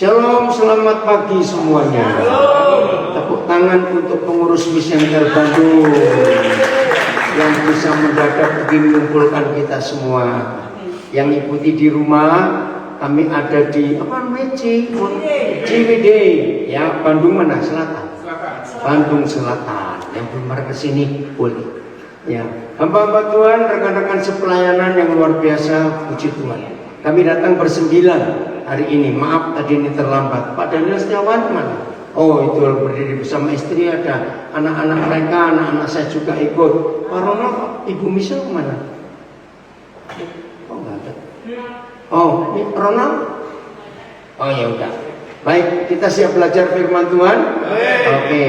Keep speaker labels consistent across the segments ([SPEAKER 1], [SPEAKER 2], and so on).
[SPEAKER 1] Shalom, selamat pagi semuanya. Tepuk tangan untuk pengurus Misenter Bandung yang bisa mendadak begini mengumpulkan kita semua. Yang ikuti di rumah, kami ada di Ciwidey, ya, Bandung mana? Selatan. Bandung Selatan. Yang belum pernah ke sini boleh. Ya, hamba-hamba Tuhan, rekan-rekan sepelayanan yang luar biasa, puji Tuhan. Kami datang bersembilan hari ini. Maaf tadi ini terlambat. Pak Daniel Setiawan mana? Oh, itu berdiri bersama istri, ada anak-anak mereka, anak-anak saya juga ikut. Pak Rono, Ibu Misal mana? Oh, enggak ada. Oh, ini Rono? Oh, ya udah. Baik, kita siap belajar firman Tuhan. Oke.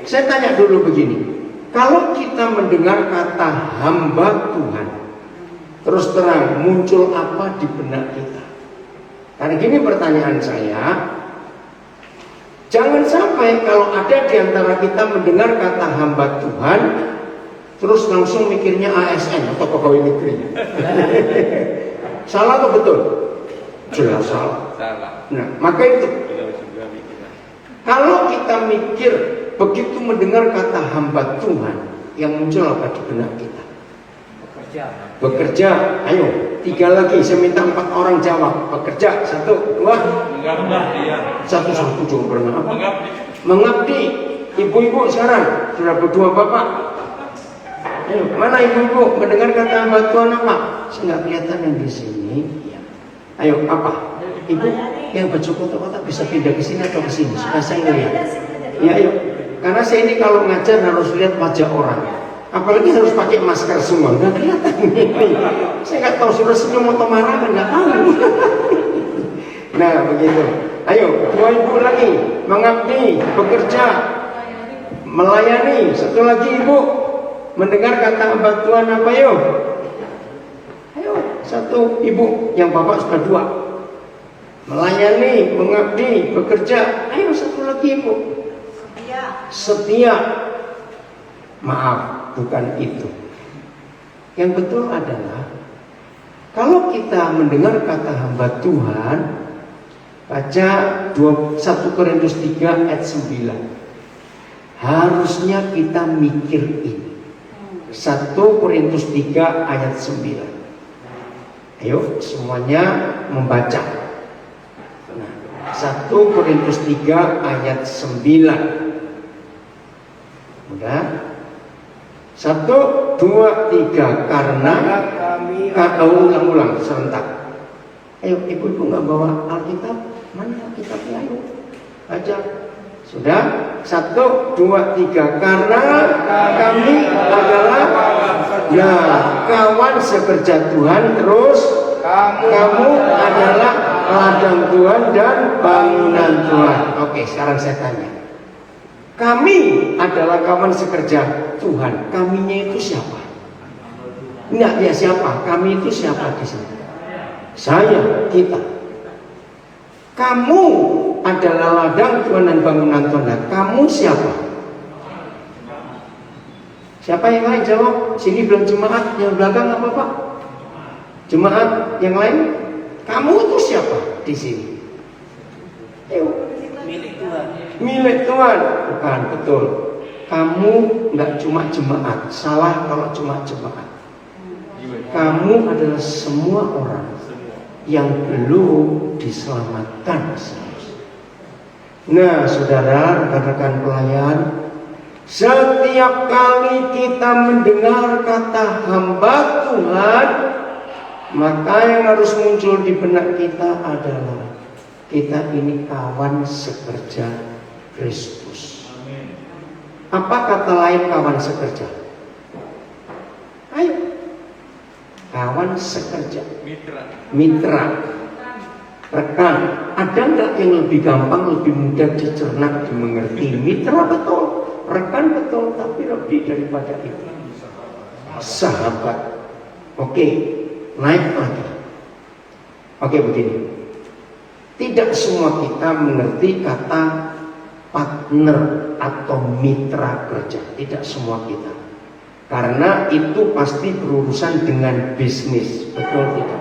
[SPEAKER 1] Saya tanya dulu begini. Kalau kita mendengar kata hamba Tuhan, terus terang muncul apa di benak kita? Karena gini pertanyaan saya, jangan sampai kalau ada di antara kita mendengar kata hamba Tuhan, terus langsung mikirnya ASN atau pegawai negeri. Salah atau betul? Jelas salah. Nah, maka itu, kalau kita mikir begitu mendengar kata hamba Tuhan, yang muncul apa di benak kita? Bekerja. Ayo, 3 lagi. Saya minta 4 orang jawab. Bekerja. 1, 2. Satu jangan pernah apa? Mengabdi. Ibu-ibu sekarang sudah berdua bapak. Ayo, mana ibu-ibu mendengar kata hamba Tuhan apa? Saya nggak kelihatan yang di sini. Ya. Ayo, apa? Ibu yang baju kotak-kotak bisa pindah ke sini atau ke sini? Supaya saya lihat. Ya, ayo. Karena saya ini kalau ngajar harus lihat wajah orang. Apalagi harus pakai masker semua, nggak kelihatan ini. Saya nggak tahu sudah senyum atau marah, nggak tahu. Nah begitu. Ayo, 2 ibu lagi, mengabdi, bekerja, melayani. 1 lagi ibu, mendengar kata hamba Tuhan apa yuk? Ayo, 1 ibu, yang bapak sudah 2. Melayani, mengabdi, bekerja. Ayo 1 lagi ibu. Setia. Maaf, bukan itu. Yang betul adalah kalau kita mendengar kata hamba Tuhan, baca 1 Korintus 3 ayat 9. Harusnya kita mikir ini. 1 Korintus 3 ayat 9. Ayo semuanya membaca. Nah, 1 Korintus 3 ayat 9. Udah? 1, 2, 3. Karena kami ulang serentak. Ayo, ibu-ibu nggak bawa Alkitab? Mana Alkitabnya? Ayo, baca. Sudah? 1, 2, 3. Karena kami adalah kawan sekerja Tuhan. Terus kamu adalah ladang Tuhan dan bangunan Tuhan. Oke, sekarang saya tanya. Kami adalah kawan sekerja Tuhan. Kaminya itu siapa? Enggak, ya siapa? Kami itu siapa di sini? Saya, kita. Kamu adalah ladang Tuhan dan bangunan Tuhan. Kamu siapa? Siapa yang lain jawab? Sini belum jemaat, yang belakang apa Pak? Jemaat yang lain? Kamu itu siapa di sini? Ayo.
[SPEAKER 2] Milik Tuhan.
[SPEAKER 1] Milik Tuhan. Bukan, betul. Kamu nggak cuma jemaat. Salah kalau cuma jemaat. Kamu adalah semua orang yang belum diselamatkan. Nah, saudara, rekan-rekan pelayan, setiap kali kita mendengar kata hamba Tuhan, maka yang harus muncul di benak kita adalah kita ini kawan sekerja Kristus. Apa kata lain kawan sekerja? Ayo, kawan sekerja, mitra, rekan. Ada nggak yang lebih gampang, lebih mudah dicerna, dimengerti? Mitra betul, rekan betul, tapi lebih daripada itu, sahabat. Oke, naik lagi. Oke, begini. Tidak semua kita mengerti kata partner atau mitra kerja. Tidak semua kita. Karena itu pasti berurusan dengan bisnis. Betul tidak?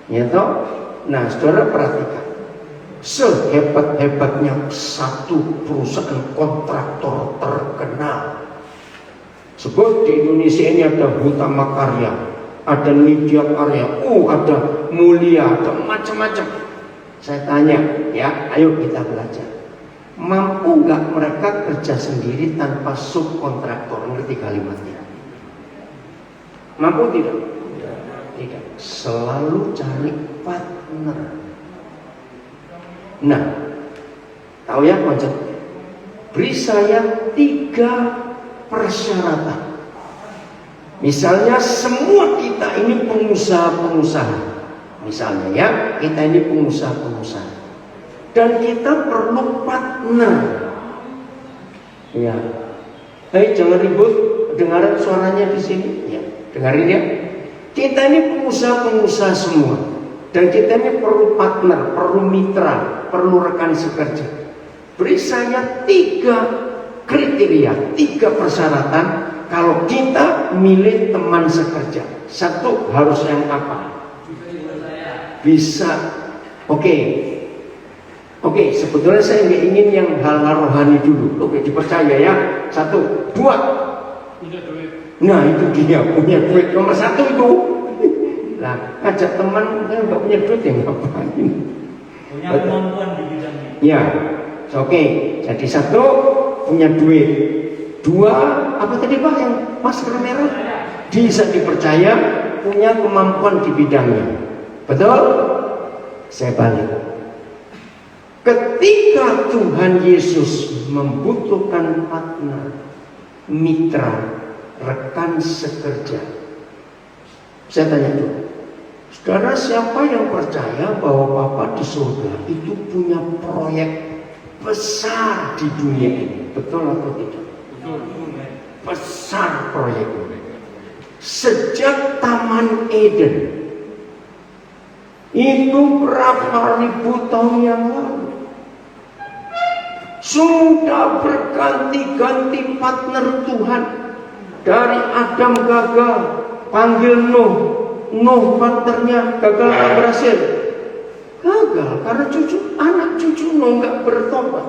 [SPEAKER 1] Ya toh? Nah, saudara perhatikan. sehebat-hebatnya satu perusahaan kontraktor terkenal. Sebut di Indonesia ini ada Hutama Karya, ada Nidya Karya, ada Mulia, ada macam-macam. Saya tanya, ya, ayo kita belajar. Mampu nggak mereka kerja sendiri tanpa subkontraktor? Ngerti kalimatnya? Mampu tidak? Tidak. Selalu cari partner. Nah, tahu ya konsep? Beri saya 3 persyaratan. Misalnya semua kita ini pengusaha-pengusaha. Misalnya ya, kita ini pengusaha-pengusaha. Dan kita perlu partner. Ya. Hei, jangan ribut. Dengaran suaranya di sini. Ya, dengarin ya. Kita ini pengusaha-pengusaha semua. Dan kita ini perlu partner, perlu mitra, perlu rekan sekerja. Beri saya 3 kriteria, 3 persyaratan kalau kita milih teman sekerja. 1, harus yang apa? Bisa. Oke, sebetulnya saya nggak ingin yang hal-hal rohani dulu. Oke, dipercaya ya. 1, 2. Punya duit. Nah, itu dia, punya duit. Nomor 1 itu. Nah, ajak teman yang nggak punya duit yang ngapain? Punya kemampuan di bidangnya. Ya, oke. Jadi 1, punya duit. 2, apa tadi Pak yang masker merah? Bisa dipercaya, punya kemampuan di bidangnya. Betul? Saya balik. Ketika Tuhan Yesus membutuhkan partner, mitra, rekan sekerja, saya tanya dulu, saudara, siapa yang percaya bahwa Bapa di surga itu punya proyek besar di dunia ini? Betul atau tidak? Betul. Besar proyek ini. Sejak Taman Eden, itu berapa ribu tahun yang lalu, sudah berganti-ganti partner Tuhan. Dari Adam gagal, panggil Nuh partnernya gagal, tak berhasil. Gagal karena anak cucu Nuh nggak bertobat.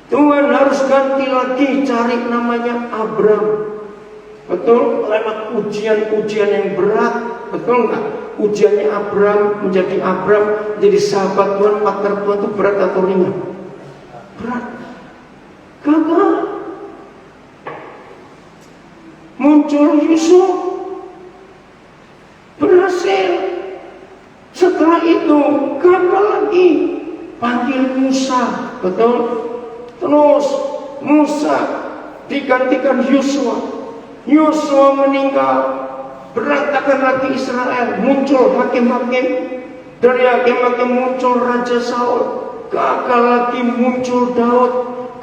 [SPEAKER 1] Tuhan harus ganti lagi, cari namanya Abram. Betul, lewat ujian-ujian yang berat. Betul nggak? Ujiannya Abram menjadi sahabat Tuhan, partner Tuhan itu berat atau ringan? Berat. Gagal. Muncul Yusuf, berhasil. Setelah itu gagal lagi, panggil Musa. Betul. Terus Musa digantikan Yosua. Yosua meninggal, berantakan lagi Israel. Muncul hakim-hakim, dari hakim-hakim muncul Raja Saul. Gagal lagi, muncul Daud.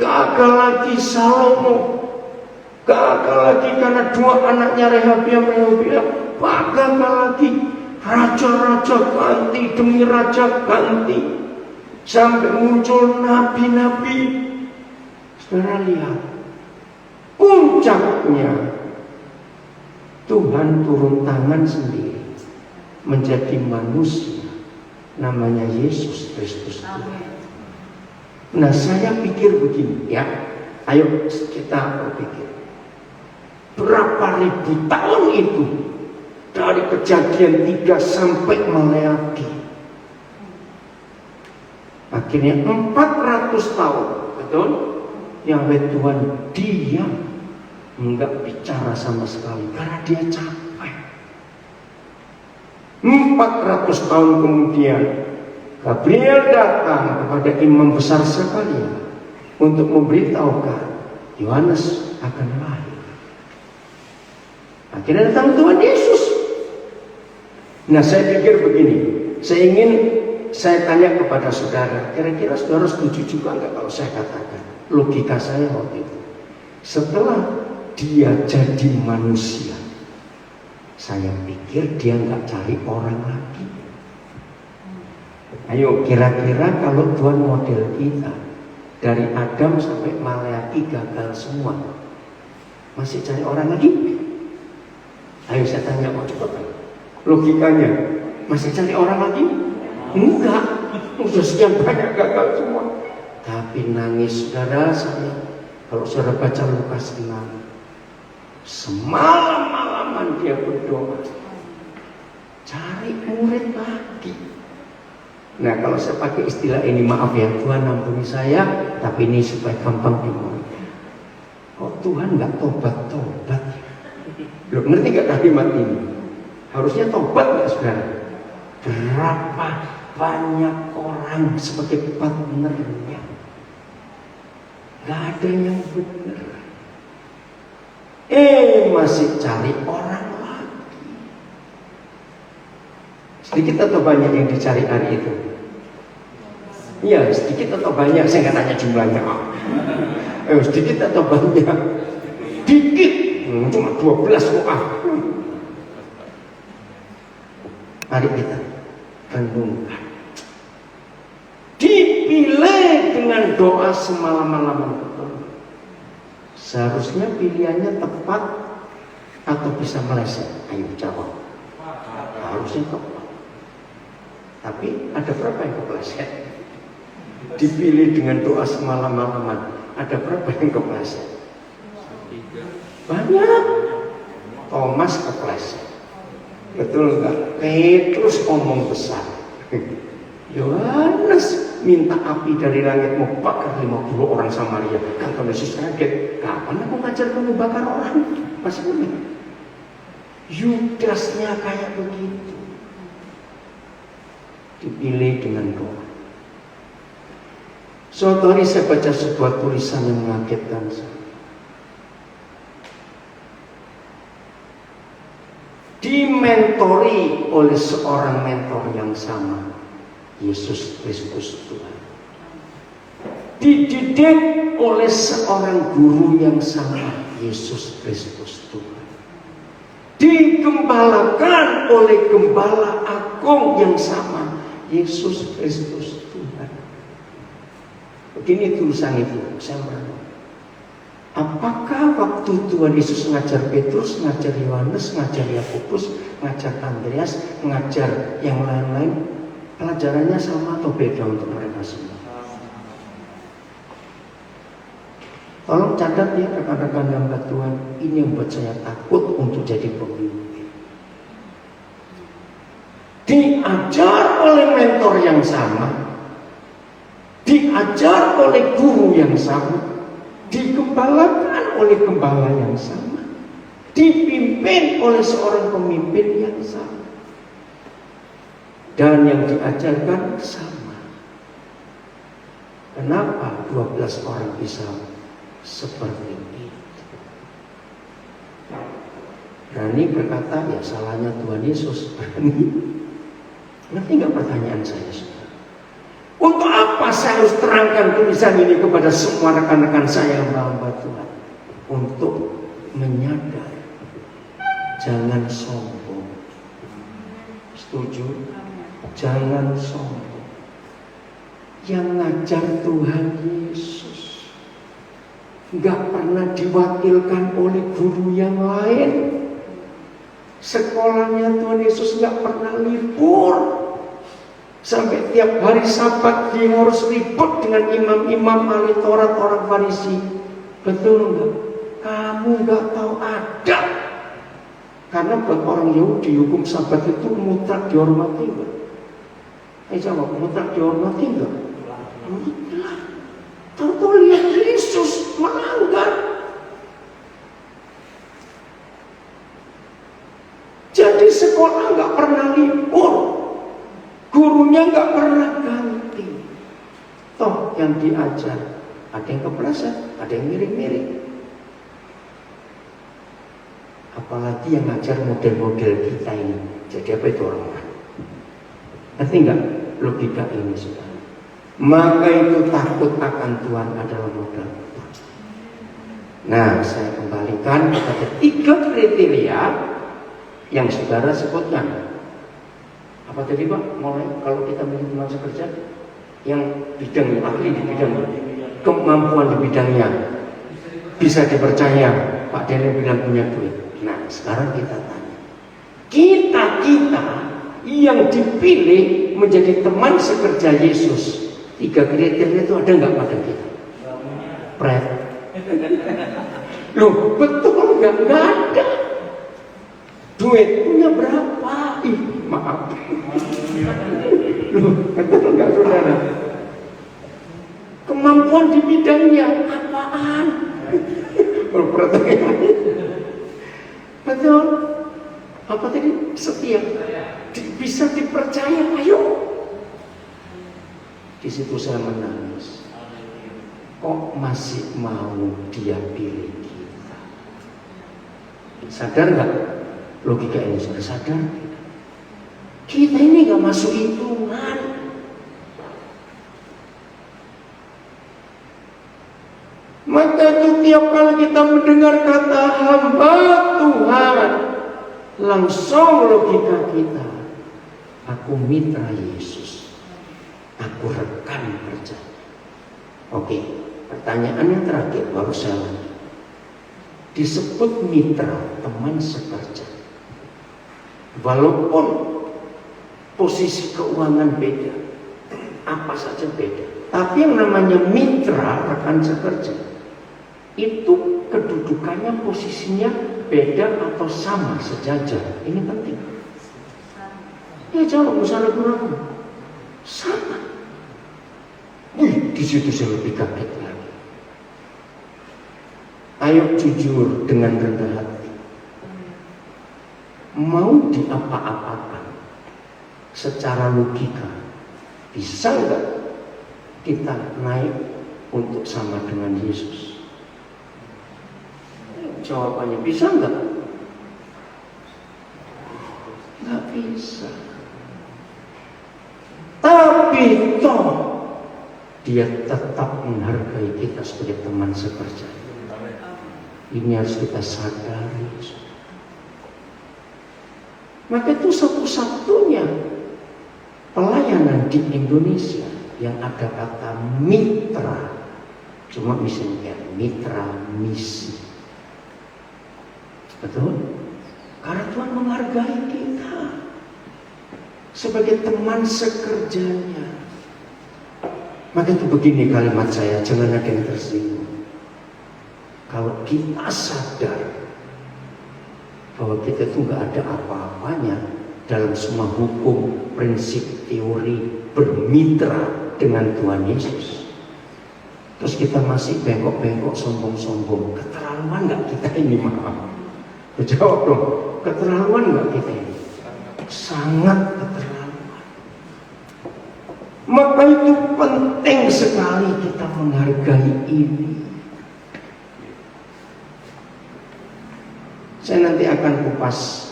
[SPEAKER 1] Gagal lagi Salomo. Gagal lagi karena 2 anaknya Rehabiam. Gagal lagi, raja-raja ganti demi raja ganti, sampai muncul nabi-nabi. Saudara lihat, puncaknya Tuhan turun tangan sendiri menjadi manusia, namanya Yesus Kristus. Nah, saya pikir begini ya, ayo kita berpikir, berapa ribu tahun itu dari Kejadian 3 sampai Maleaki, akhirnya 400 tahun, betul? Yahweh Tuhan diam, enggak bicara sama sekali karena dia capek. 400 tahun kemudian Gabriel datang kepada imam besar sekalian untuk memberitahukan Yohanes akan lahir. Akhirnya datang Tuhan Yesus. Nah, saya pikir begini, saya tanya kepada saudara, kira-kira saudara setuju juga enggak kalau saya katakan logika saya waktu itu, setelah dia jadi manusia, saya pikir dia nggak cari orang lagi. Ayo, kira-kira kalau Tuhan model kita dari Adam sampai Maleaki gagal semua, masih cari orang lagi? Ayo saya tanya, mau coba logikanya, masih cari orang lagi? Enggak. Udah sekian banyak gagal semua. Tapi nangis saudara saya. Kalau saudara baca Lukas 6, semalam-malaman dia berdoa, cari murid lagi. Nah, kalau saya pakai istilah ini, maaf ya, Tuhan ampuni saya, tapi ini supaya gampang dimengerti. Kok Tuhan nggak tobat-tobat? Loh, ngerti nggak kalimat ini? Harusnya tobat nggak saudara? Berapa banyak orang sebagai partnernya, nggak ada yang benar. Masih cari orang lagi. Sedikit atau banyak yang dicari hari itu? Iya, sedikit atau banyak? Saya nggak tanya jumlahnya. Sedikit atau banyak? Dikit. Cuma 12 kok. Mari kita renungkan. Dipilih dengan doa semalam-malaman. Seharusnya pilihannya tepat atau bisa meleset? Ayo jawab. Harusnya tepat. Tapi ada berapa yang kepleset? Dipilih dengan doa semalam-malaman. Ada berapa yang kepleset? Banyak. Thomas kepleset. Betul enggak? Petrus omong besar. Yohanes minta api dari langit mau bakar 50 orang Samaria. Kata Yesus kaget. Kapan aku ngajar kamu bakar orang? Pas benar. Yudasnya kayak begitu. Dipilih dengan doa. Suatu hari saya baca sebuah tulisan yang mengagetkan saya. Dimentori oleh seorang mentor yang sama, Yesus Kristus Tuhan. Dididik oleh seorang guru yang sama, Yesus Kristus Tuhan. Digembalakan oleh gembala agung yang sama, Yesus Kristus Tuhan. Begini tulisan itu, saya merenung. Apakah waktu Tuhan Yesus ngajar Petrus, ngajar Yohanes, ngajar Yakobus, ngajar Andreas, ngajar yang lain-lain, pelajarannya sama atau beda untuk mereka semua? Tolong catat ya rekan-rekan hamba Tuhan, ini yang buat saya takut untuk jadi pemimpin. Diajar oleh mentor yang sama, diajar oleh guru yang sama, digembalakan oleh gembala yang sama, dipimpin oleh seorang pemimpin yang sama, dan yang diajarkan sama. Kenapa 12 orang bisa seperti itu? Berani berkata, ya salahnya Tuhan Yesus. Berani. Ngerti nggak pertanyaan saya? Untuk apa saya harus terangkan tulisan ini kepada semua rekan-rekan saya yang hamba Tuhan? Untuk menyadari, jangan sombong. Setuju? Jangan sombong. Yang ngajar Tuhan Yesus nggak pernah diwakilkan oleh guru yang lain. Sekolahnya Tuhan Yesus nggak pernah libur. Sampai tiap hari Sabat dia harus ribut dengan imam-imam ahli Taurat, orang Farisi. Betul enggak? Kamu enggak tahu adab. Karena buat orang Yahudi hukum Sabat itu mutlak dihormati enggak? Jawab, mutlak dihormati enggak? Mutlak. Tahu-tahu lihat Yesus melanggar. Jadi sekolah enggak pernah libur. Gurunya nggak pernah ganti. Toh yang diajar ada yang kepleset, ada yang mirip-mirip. Apalagi yang ngajar model-model kita ini. Jadi apa itu orang-orang? Ngerti nggak logika ini sudah? Maka itu takut akan Tuhan adalah modal. Nah, saya kembalikan kepada 3 kriteria yang saudara sebutkan. Apa tadi Pak? Mulai kalau kita menjadi teman sekerja yang bidang ahli di bidang kemampuan di bidangnya bisa dipercaya. Pak Dene bilang punya duit. Nah sekarang kita tanya, kita yang dipilih menjadi teman sekerja Yesus, 3 kriteria itu ada nggak pada kita? Pret. Loh, betul nggak? Nggak ada. Duit punya berapa? Ih, maaf. Loh, betul nggak saudara? Kemampuan di bidangnya apaan? Betul. Apa tadi? Setia. Bisa dipercaya. Ayo. Di situ saya menangis. Kok masih mau dia pilih kita? Sadar nggak? Logika ini sudah sadar. Kita ini nggak masuk hitungan. Maka itu tiap kali kita mendengar kata hamba Tuhan, langsung logika kita, aku mitra Yesus, aku rekan kerja. Oke, pertanyaan yang terakhir baru saya lanjut. Disebut mitra, teman sekerja, walaupun posisi keuangan beda, apa saja beda, tapi yang namanya mitra, rekan sekerja, itu kedudukannya, posisinya beda atau sama, sejajar. Ini penting. Ya jawab, misalnya kurang sama. Wih, di situ saya lebih kaget lagi. Ayo jujur dengan rendah hati. Mau diapa-apakan secara logika, bisa nggak kita naik untuk sama dengan Yesus? Jawabannya bisa nggak? Nggak bisa. Tapi toh dia tetap menghargai kita sebagai teman sekerja. Ini harus kita sadari. Maka itu satu-satunya pelayanan di Indonesia yang ada kata mitra. Cuma misalnya mitra misi. Betul? Karena Tuhan menghargai kita sebagai teman sekerjanya. Maka itu begini kalimat saya, jangan ada yang tersinggung. Kalau kita sadar bahwa kita itu nggak ada apa-apanya dalam semua hukum, prinsip, teori bermitra dengan Tuhan Yesus, terus kita masih bengkok-bengkok, sombong-sombong, keterlaluan nggak kita ini? Maaf. Jawab dong, keterlaluan nggak kita ini? Sangat keterlaluan. Maka itu penting sekali kita menghargai ini. Saya nanti akan kupas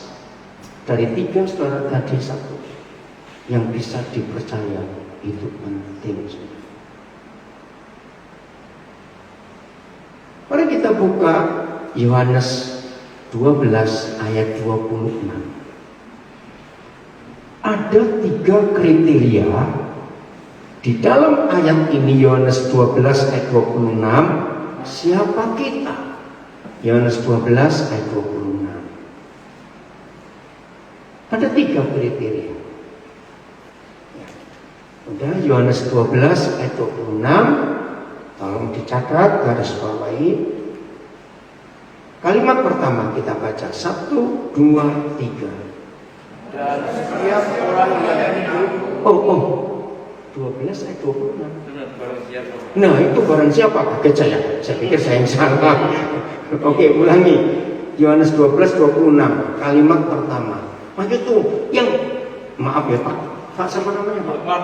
[SPEAKER 1] dari 3 saudara tadi, 1 yang bisa dipercaya itu penting. Mari kita buka Yohanes 12 ayat 26. Ada 3 kriteria di dalam ayat ini. Yohanes 12 ayat 26, siapa kita? Yohanes 12 ayat 26. Ada 3 kriteria. Udah, Yohanes 12 ayat 26, tolong dicatat, garis bawahi. Kalimat pertama kita baca, 1, 2, 3.
[SPEAKER 2] Dan setiap orang yang hidup.
[SPEAKER 1] 12 ayat 26. Nah, itu barang siapa? Kaget saya. Saya pikir saya yang salah. Oke, ulangi. Yohanes 12, 26. Kalimat pertama. Maka itu yang, maaf ya Pak. Pak siapa namanya Pak? Pak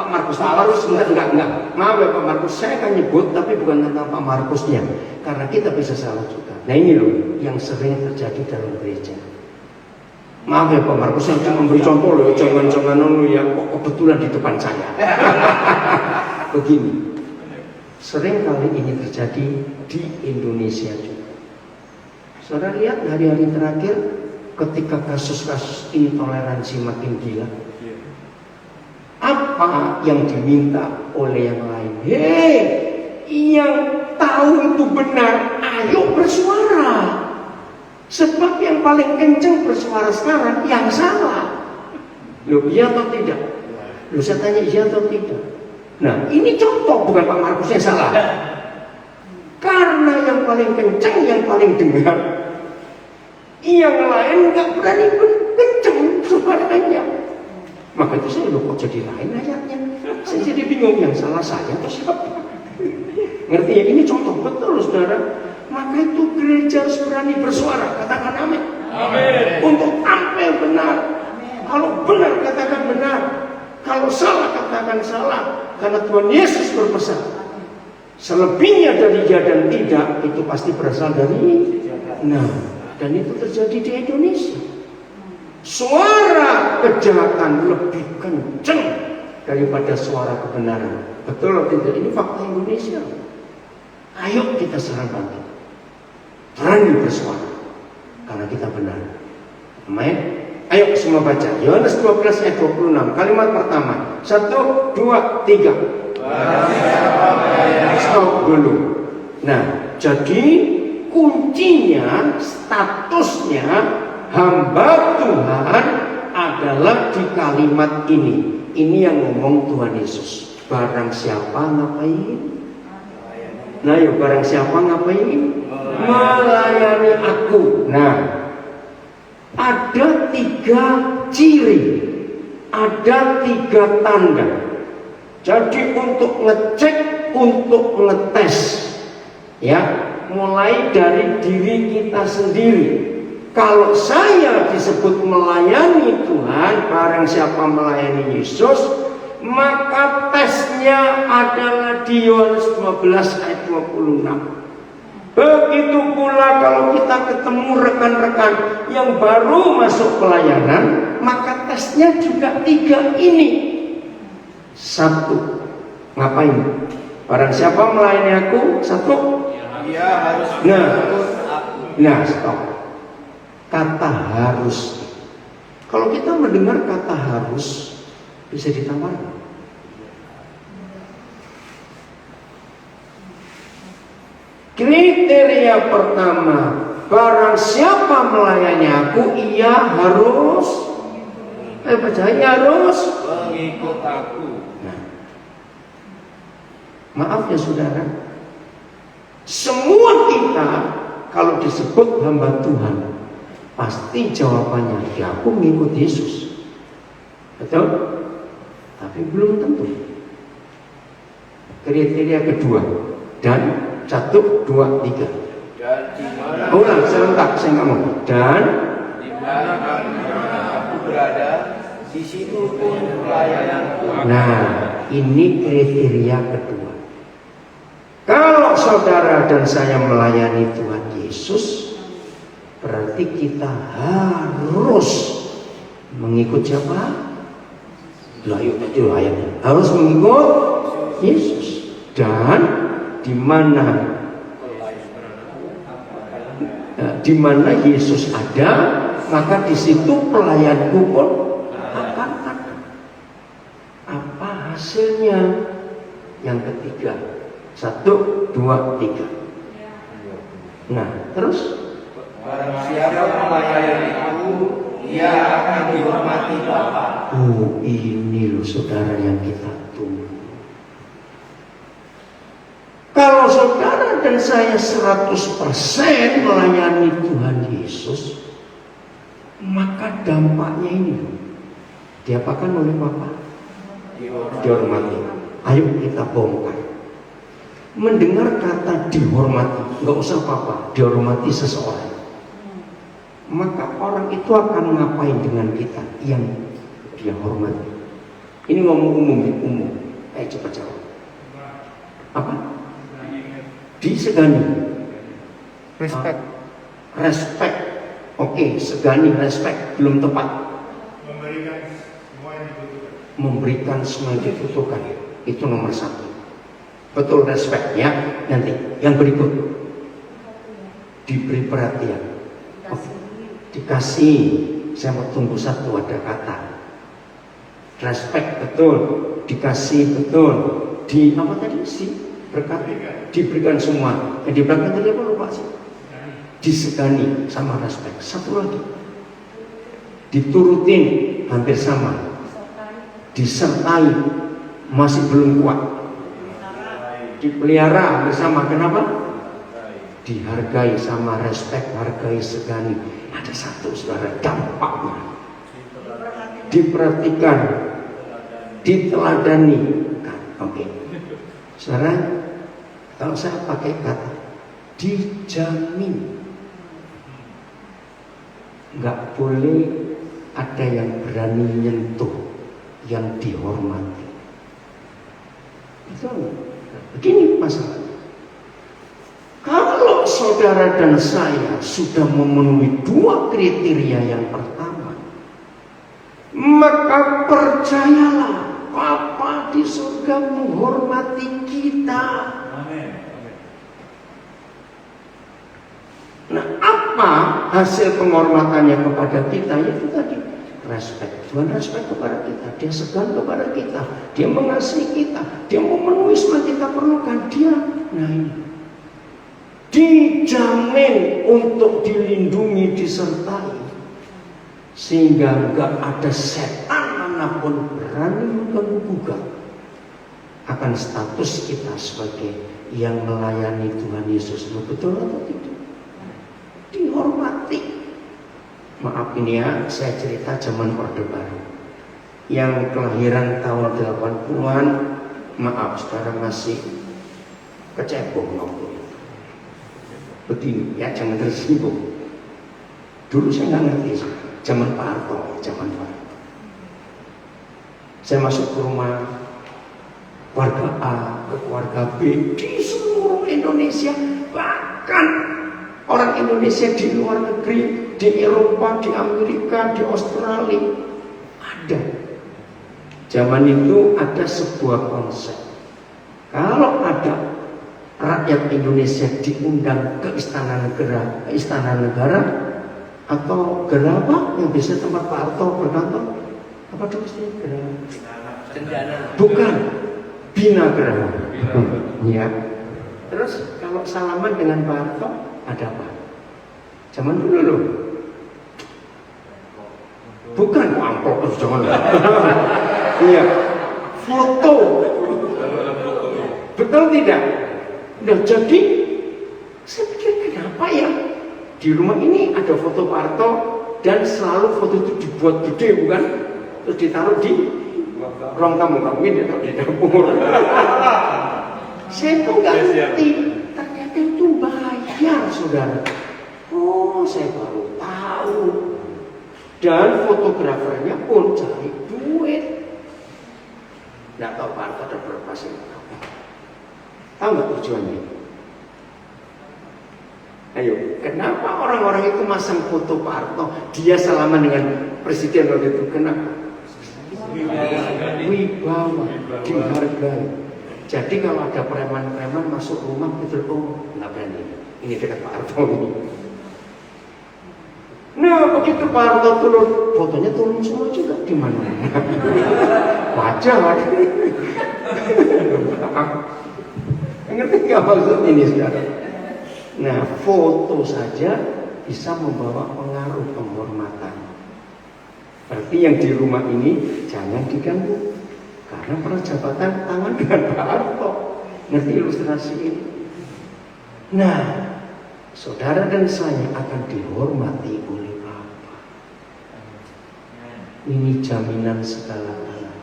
[SPEAKER 1] Markus. Pak Markus enggak. Maaf ya Pak Markus, saya akan nyebut tapi bukan tentang Pak Markusnya, karena kita bisa salah juga. Nah ini loh yang sering terjadi dalam gereja. Maaf ya Pak Markus, saya cuma memberi contoh loh, jangan-jangan lo ya kok kebetulan di depan saya. Begini, sering kali ini terjadi di Indonesia juga. Saudara lihat hari-hari terakhir ketika kasus-kasus intoleransi makin gila, apa yang diminta oleh yang lain? Hei, yang tahu itu benar, ayo bersuara. Sebab yang paling kencang bersuara sekarang yang salah. Loh, iya atau tidak? Loh, saya tanya iya atau tidak? Nah, ini contoh, bukan Pak Markus yang salah. Karena yang paling kencang, yang paling dengar, yang lain nggak berani kencang suaranya. Maka itu saya, loh kok jadi lain ayatnya? Saya jadi bingung, yang salah saya atau siapa? Ngerti ya? Ini contoh betul, saudara. Maka itu gereja harus berani bersuara. Katakan amin. Amin. Untuk tampil benar. Kalau benar, katakan benar. Kalau salah, katakan salah. Karena Tuhan Yesus berpesan, selebihnya dari ya dan tidak, itu pasti berasal dari. Nah, dan itu terjadi di Indonesia. Suara kejahatan lebih kencang daripada suara kebenaran. Betul atau tidak? Ini fakta Indonesia. Ayo kita serang bangkit, berani bersuara, karena kita benar. Amin. Ayo semua baca Yohanes 12 ayat 26. Kalimat pertama. 1, 2, 3. Stop dulu. Nah, jadi kuncinya, statusnya hamba Tuhan adalah di kalimat ini. Ini yang ngomong Tuhan Yesus. Barang siapa ngapain? Nah, yuk, barang siapa ngapain? Melayani aku. Nah, ada 3 ciri, ada 3 tanda. Jadi untuk ngecek, untuk ngetes, ya, mulai dari diri kita sendiri. Kalau saya disebut melayani Tuhan, barang siapa melayani Yesus, maka tesnya adalah di Yohanes 12 ayat 26. Begitu pula kalau kita ketemu rekan-rekan yang baru masuk pelayanan, maka tesnya juga 3 ini. 1, ngapain? Barang siapa melayani aku? 1,
[SPEAKER 2] Dia harus
[SPEAKER 1] nah, stop. Kata harus. Kalau kita mendengar kata harus, bisa ditawar. Kriteria pertama, barang siapa melayani aku, ia harus harus
[SPEAKER 2] mengikut aku.
[SPEAKER 1] Nah, maaf ya saudara, semua kita kalau disebut hamba Tuhan, pasti jawabannya, ya aku mengikut Yesus. Betul? Tapi belum tentu. Kriteria kedua, dan 1, 2, 3.
[SPEAKER 2] Dan di mana
[SPEAKER 1] Ulang serentak, saya nggak mau. Dan
[SPEAKER 2] di mana aku berada, di situ pun pelayananku.
[SPEAKER 1] nah, ini kriteria kedua. Kalau saudara dan saya melayani Tuhan Yesus, berarti kita harus mengikut siapa? Lah, yuk itu ayatnya. Harus mengikut Yesus. Dan di mana Yesus ada, maka di situ pelayanku pun akan ada. Apa hasilnya? Yang ketiga, 1, 2, 3. Nah, terus
[SPEAKER 2] Barang siapa melayani aku, dia akan dihormati Bapa.
[SPEAKER 1] oh, ini loh saudara yang kita tunggu. Kalau saudara dan saya 100% melayani Tuhan Yesus, maka dampaknya ini diapakan oleh Bapa? Dihormati. Ayo kita bongkar. Mendengar kata dihormati, nggak usah Papa, dihormati seseorang. Maka orang itu akan ngapain dengan kita yang dia hormati? Ini ngomong umum. Cepat jawab. Apa? Disegani.
[SPEAKER 2] Respect.
[SPEAKER 1] Respect. Oke, segani, respect belum tepat. Memberikan semua yang dibutuhkan. Itu nomor 1. Betul, respect ya. Nanti yang berikut, diberi perhatian. Dikasih. Saya mau tunggu satu, ada kata respect, betul. Dikasih, betul. Di apa tadi sih? Berkat, diberikan semua. Yang di belakang tadi apa lupa sih? Disegani sama respect. Satu lagi, diturutin, hampir sama. disertai, masih belum kuat. Dipelihara bersama, kenapa? Dihargai sama respect, hargai, segani. Ada satu saudara, dampaknya diperhatikan, diteladani. Oke, saudara, kalau saya pakai kata dijamin, nggak boleh ada yang berani nyentuh yang dihormati. Itu begini masalahnya. Kalau saudara dan saya sudah memenuhi dua kriteria yang pertama, maka percayalah Bapa di surga menghormati kita. Nah, apa hasil penghormatannya kepada kita? Itu tadi, respect. Tuhan respect kepada kita, dia segan kepada kita, dia mengasihi kita, dia memenuhi semua kita perlukan. Dia, nah ini dijamin untuk dilindungi, disertai, sehingga enggak ada setan manapun berani mengganggu akan status kita sebagai yang melayani Tuhan Yesus. Betul atau tidak? Dihormati. Maaf ini ya, saya cerita zaman Orde Baru yang kelahiran tahun 80-an. Maaf, sekarang masih kecebong waktu itu. Begini ya, jangan tersinggung. Dulu saya nggak ngerti, zaman Pak Harto, zaman Pak Harto. Saya masuk ke rumah warga A, ke warga B di seluruh Indonesia, bahkan orang Indonesia di luar negeri, di Eropa, di Amerika, di Australia ada. Zaman itu ada sebuah konsep. Kalau ada rakyat Indonesia diundang ke Istana Negara atau gerah apa yang bisa tempat Pak Harto berkantor? Apa dulu sih gerah? Bukan, Bina Gerah. Ya. Terus kalau salaman dengan Pak Harto ada apa? Zaman dulu loh. Bukan amplop, jangan. Iya, foto. Betul tidak? Nah, jadi saya pikir kenapa ya di rumah ini ada foto Pak Harto dan selalu foto itu dibuat gede, bukan? Terus ditaruh di ruang tamu, mungkin ditaruh di dapur. Saya tuh nggak ngerti, ternyata itu bayar, saudara. Oh, saya baru tahu. Dan fotografernya pun cari duit. Nggak tahu Pak Harto ada berapa sih? Tahu nggak tujuannya? Ayo, kenapa orang-orang itu masang foto Pak Harto? Dia salaman dengan presiden waktu itu. Kenapa? Wibawa, dihargai. Jadi kalau ada preman-preman masuk rumah itu, oh nggak berani. Ini dekat Pak Harto ini. Nah, begitu Pak Harto turun, fotonya turun semua juga di mana? Wajah. Ngerti nggak maksud ini sekarang? Nah, foto saja bisa membawa pengaruh penghormatan. Berarti yang di rumah ini jangan diganggu, karena perjabatan tangan dengan Pak Harto. Ngerti ilustrasi ini? Nah, saudara dan saya akan dihormati oleh Bapa. Ini jaminan segala-galanya.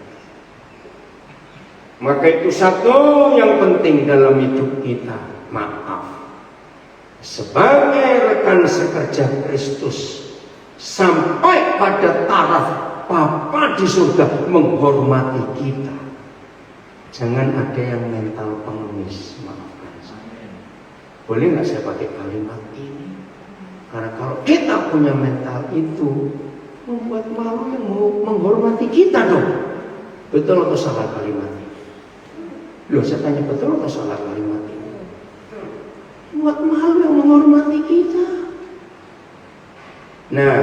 [SPEAKER 1] Maka itu satu yang penting dalam hidup kita, maaf. Sebagai rekan sekerja Kristus, sampai pada taraf Bapa di surga menghormati kita. Jangan ada yang mental pengemis, maafkan saya. Boleh nggak saya pakai kalimat ini? Karena kalau kita punya mental itu, membuat malu yang menghormati kita dong. Betul atau salah kalimat ini? Loh, saya tanya betul atau salah kalimat ini? Buat malu yang menghormati kita. Nah,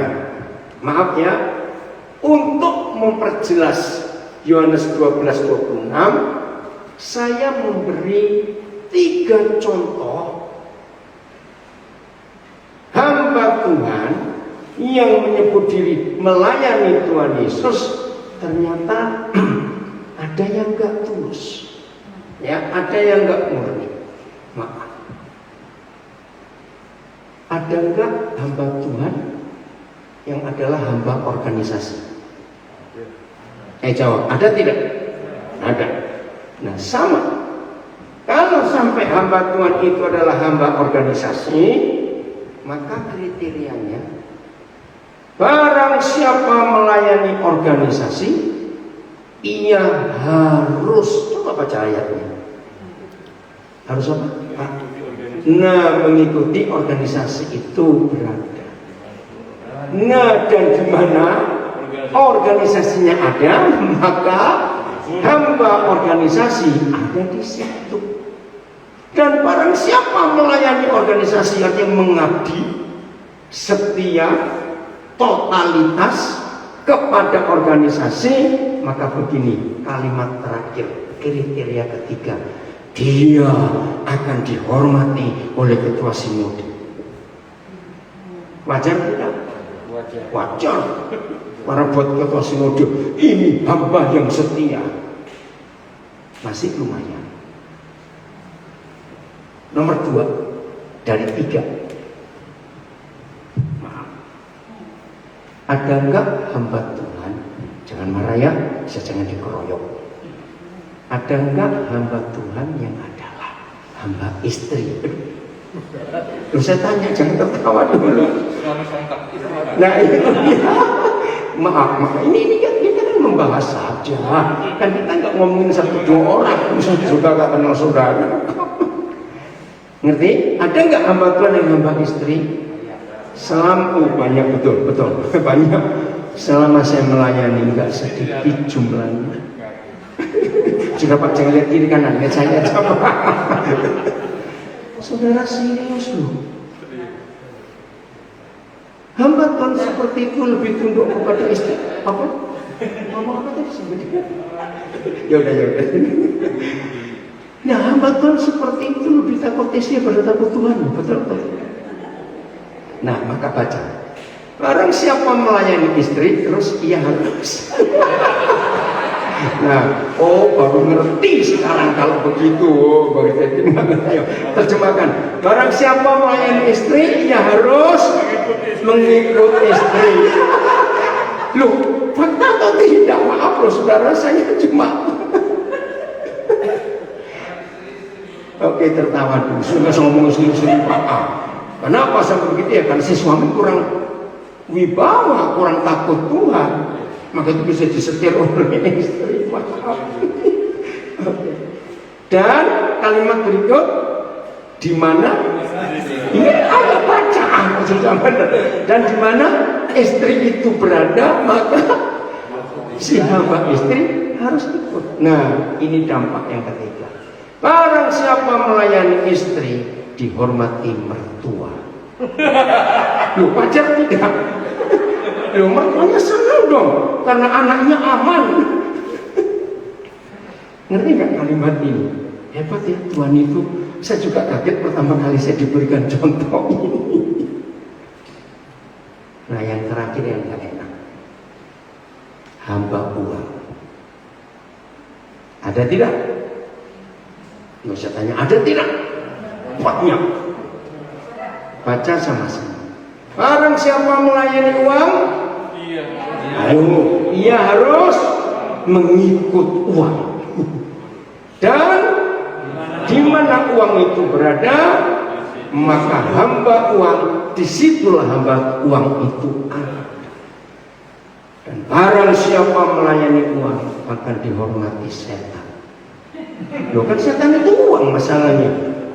[SPEAKER 1] maaf ya, untuk memperjelas Yohanes 12:26, saya memberi 3 contoh hamba Tuhan yang menyebut diri melayani Tuhan Yesus, ternyata ada yang nggak tulus, ya, ada yang nggak murni. Maaf. Ada nggak hamba Tuhan yang adalah hamba organisasi? Jawab, ada tidak? Ada. Nah, sama. Kalau sampai hamba Tuhan itu adalah hamba organisasi, maka kriterianya barang siapa melayani organisasi, ia harus, coba baca ayatnya. Harus apa? Nah, mengikuti organisasi itu berada. Nah, dan di mana organisasinya ada, maka hamba organisasi ada di situ. Dan barang siapa melayani organisasi yang mengabdi, setia, totalitas kepada organisasi, maka begini kalimat terakhir, kriteria ketiga, dia akan dihormati oleh ketua sinode. Wajar tidak? Wajar. Para buat ketua sinode, ini hamba yang setia. Masih lumayan. Nomor 2 dari 3. Maaf. Ada enggak hamba Tuhan? Jangan marah ya, jangan dikeroyok. Ada enggak hamba Tuhan yang adalah hamba istri? Loh, saya tanya, jangan tertawa dulu. Nah, itu dia. Maaf, ini kita kan membahas saja. Kan kita nggak ngomongin 1-2 orang, sudah nggak kenal saudara. Ngerti? Ada nggak hamba Tuhan yang hamba istri? Banyak, betul banyak. Selama saya melayani nggak sedikit jumlahnya. Sudah Pak, jangan lihat kiri kanan, lihat saya aja. Saudara serius loh. Hamba Tuhan seperti itu lebih tunduk kepada istri. Apa? Ngomong apa tadi sebenarnya? Ya udah. Nah, hamba Tuhan seperti itu lebih takut istri daripada takut Tuhan. Betul. Nah, maka baca. Barang siapa melayani istri, terus ia harus. Nah, baru ngerti sekarang kalau begitu. Ayo, terjemahkan. Barang siapa melayani istri, ia harus mengikut istri. Loh, fakta atau tidak? Maaf loh saudara, saya cuma. Oke, tertawa dulu. Sudah ngomong sendiri Pak. Kenapa sampai begitu ya? Karena si suami kurang wibawa, kurang takut Tuhan. Maka itu bisa disetir oleh istri. Dan kalimat berikut, di mana ini ada bacaan, dan di mana istri itu berada, maka si hamba istri harus ikut. Nah, ini dampak yang ketiga. Barang siapa melayani istri, dihormati mertua. Loh, wajar tidak? Loh, mertuanya senang dong, karena anaknya aman. Ngerti nggak kalimat ini? Hebat ya, Tuhan itu. Saya juga kaget pertama kali saya diberikan contoh ini. Nah, yang terakhir yang gak enak, hamba uang. Ada tidak? Nggak usah tanya, ada tidak? Banyak. Baca sama-sama. Barang siapa melayani uang, ia harus mengikut uang. Dan di mana uang itu berada, maka hamba uang, disitulah hamba uang itu ada. Dan barang siapa melayani uang, akan dihormati setan. Loh, kan setan itu uang masalahnya.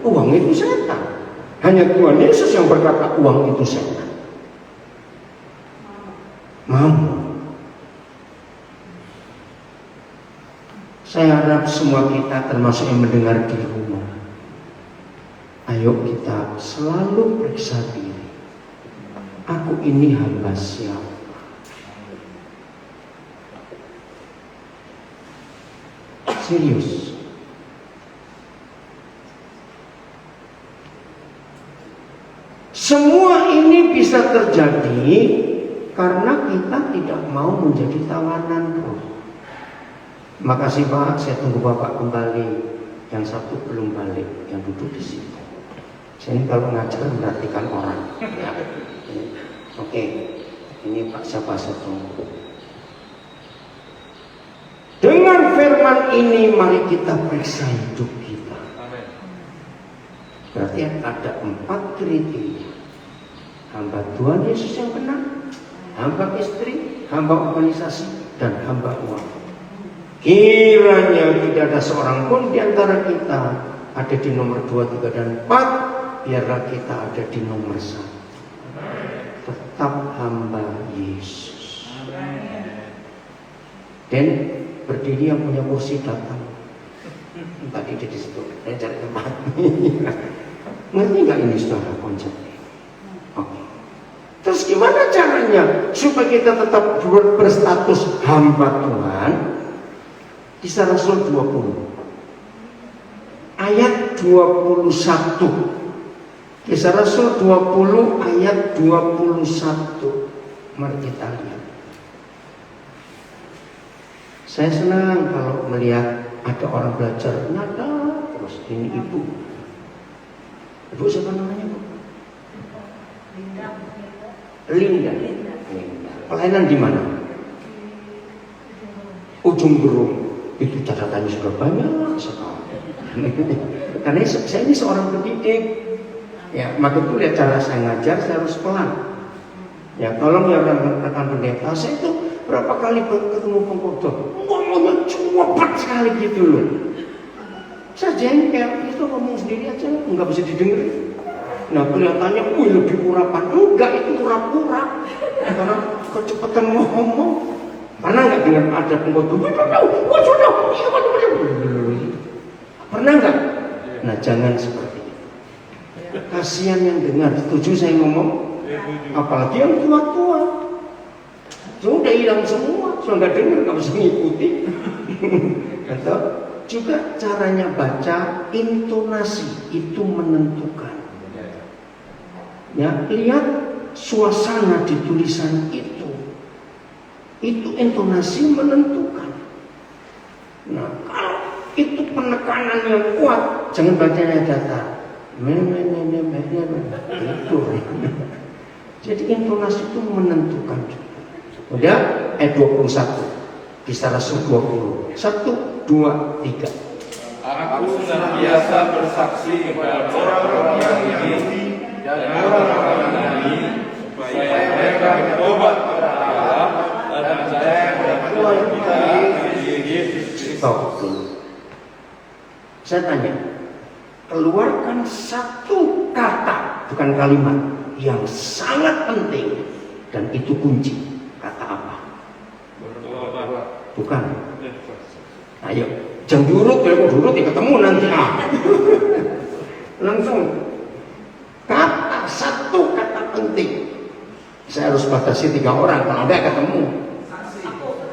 [SPEAKER 1] Uang itu setan. Hanya Tuhan Yesus yang berkata uang itu setan. Mampu. Saya harap semua kita, termasuk yang mendengar di rumah, ayo kita selalu periksa diri. Aku ini hamba siapa? Serius. Semua ini bisa terjadi karena kita tidak mau menjadi tawanan roh. Makasih Pak, saya tunggu Bapak kembali. Yang satu belum balik, yang duduk di situ. Saya ini kalau ngajar memperhatikan orang. Ya. Oke, ini Pak siapa saya tunggu. Dengan firman ini mari kita periksa hidup kita. Berarti ada 4 kriteria. Hamba Tuhan Yesus yang benar, hamba istri, hamba organisasi, dan hamba uang. Kiranya tidak ada seorang pun di antara kita ada di nomor 2, 3, dan 4. Biarlah kita ada di nomor 1. Tetap hamba Yesus. Dan berdiri yang punya kursi datang. Tadi di situ, saya cari tempat. Ngerti nggak ini saudara konsepnya? Oke. Terus gimana caranya supaya kita tetap berstatus hamba Tuhan? Kisah Rasul 20 ayat 21. Kisah Rasul 20 ayat 21. Mari kita lihat. Saya senang kalau melihat ada orang belajar nada terus. Ini ibu. Ibu siapa namanya, Bu? Linda. Pelayanan di mana? Ujung Berung. Itu catatannya sudah banyak sekali. Karena saya ini seorang pendidik. Ya, maka itu lihat cara saya ngajar, saya harus pelan. Ya, tolong ya rekan pendeta, saya itu berapa kali ketemu pengkhotbah, ngomongnya cepet sekali gitu loh. Saya jengkel, itu ngomong sendiri aja, nggak bisa didengerin. Nah, kelihatannya, lebih urapan. Enggak, itu pura-pura. Karena kecepatan ngomong. Pernah nggak dengar ada pengkhotbah? Pernah nggak? Nah, jangan seperti itu. Kasihan yang dengar. Setuju saya ngomong? Apalagi yang tua-tua. Sudah hilang semua. Sudah nggak dengar, nggak bisa ngikuti. Atau juga caranya baca, intonasi itu menentukan. Ya, lihat suasana di tulisan itu. Itu intonasi menentukan. Nah, kalau itu penekanan yang kuat, jangan bacanya datar. Itu. Jadi intonasi itu menentukan. Udah, ayat 21. Kisah Rasul 20. 1, 2, 3.
[SPEAKER 3] Aku senantiasa bersaksi kepada orang-orang Yahudi dan orang-orang Yunani supaya mereka bertobat kepada Allah dan percaya kepada Tuhan kita Yesus Kristus.
[SPEAKER 1] Stop dulu. Saya tanya, keluarkan satu kata, bukan kalimat, yang sangat penting dan itu kunci. Kata apa? Bukan. Ayo, jangan diurut, kalau diurut ya ketemu nanti. Langsung. Satu kata penting. Saya harus batasi 3 orang, kalau enggak ketemu.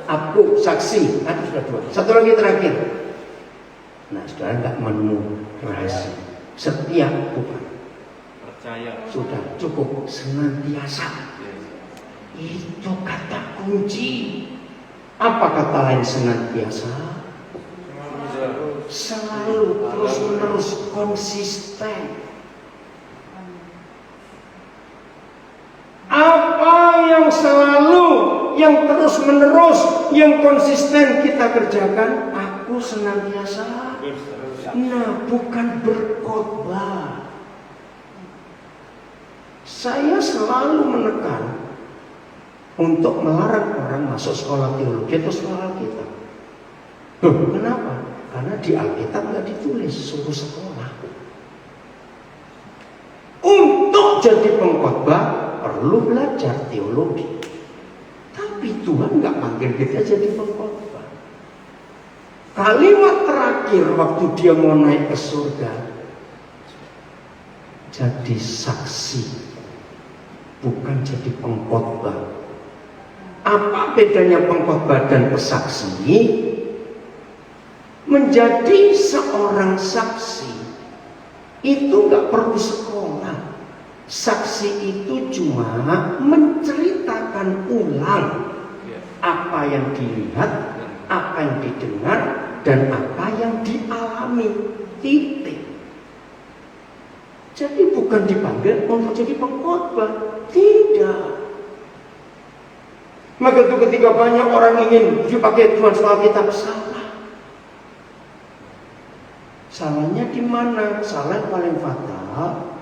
[SPEAKER 1] Aku saksi. Itu sudah 2. Satu lagi terakhir. Nah, saudara enggak menemu rahasia. Setia bukan.
[SPEAKER 3] Percaya.
[SPEAKER 1] Sudah cukup. Senantiasa. Itu kata kunci. Apa kata lain senantiasa? Selalu, terus menerus, konsisten. Apa yang selalu, yang terus menerus, yang konsisten kita kerjakan, aku senantiasa. Nah, bukan berkhotbah. Saya selalu menekan untuk melarang orang masuk sekolah teologi atau sekolah kita. Kenapa? Karena di Alkitab nggak ditulis suruh sekolah. Untuk jadi pengkhotbah perlu belajar teologi. Tapi Tuhan nggak panggil kita jadi pengkhotbah. Kalimat terakhir waktu dia mau naik ke surga, jadi saksi, bukan jadi pengkhotbah. Apa bedanya pengkhotbah dan pesaksi? Menjadi seorang saksi itu nggak perlu sekolah. Saksi itu cuma menceritakan ulang apa yang dilihat, apa yang didengar dan apa yang dialami. Titik. Jadi bukan dipanggil untuk jadi pengkhotbah, tidak. Maka itu ketika banyak orang ingin dipakai Tuhan soal kitab, salah. Salahnya di mana? Salah yang paling fatal.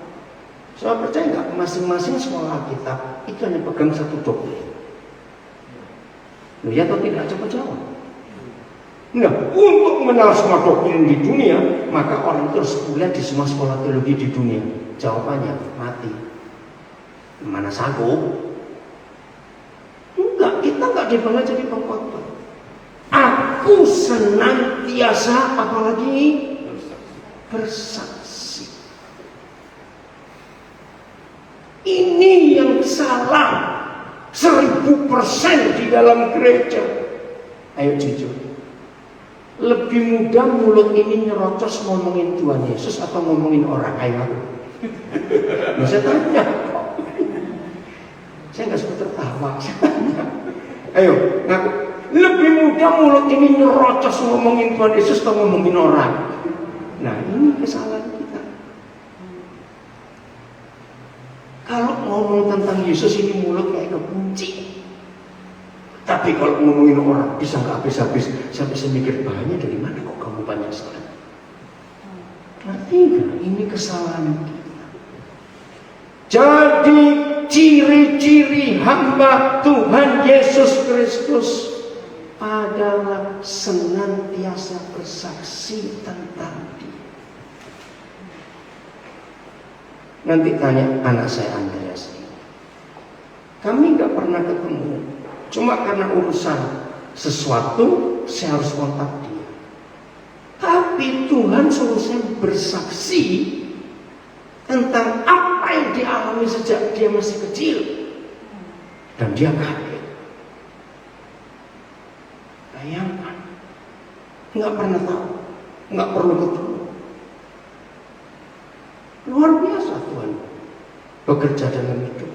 [SPEAKER 1] Saya percaya nggak masing-masing sekolah Alkitab itu hanya pegang satu doktrin. Loh ya atau tidak? Coba jawab. Nah, untuk mengenal semua doktrin di dunia, maka orang itu harus kuliah di semua sekolah teologi di dunia. Jawabannya mati. Mana sanggup? Enggak, kita enggak dipanggil jadi pengkhotbah. Aku senantiasa apalagi bersaksi. Ini yang salah 1000% di dalam gereja. Ayo jujur. Lebih mudah mulut ini nyerocos ngomongin Tuhan Yesus atau ngomongin orang? Ayo aku. Nah, saya tanya. Saya nggak suka tertawa. Saya tanya. Ayo, ngaku. Lebih mudah mulut ini nyerocos ngomongin Tuhan Yesus atau ngomongin orang? Nah, ini kesalahan kita. Kalau ngomong tentang Yesus ini mulut kayak kekunci. Tapi kalau ngomongin orang bisa nggak habis-habis. Saya bisa mikir banyak dari mana kok kamu banyak salah. Ngerti nggak? Ini kesalahan kita. Jadi ciri-ciri hamba Tuhan Yesus Kristus adalah senantiasa bersaksi tentang Dia. Nanti tanya anak saya Andreas. Kami nggak pernah ketemu. Cuma karena urusan sesuatu, saya harus kontak dia. Tapi Tuhan suruh saya bersaksi tentang apa yang dialami sejak dia masih kecil. Dan dia kaget. Bayangkan. Nggak pernah tahu. Nggak perlu ketemu. Luar biasa Tuhan bekerja dalam hidup.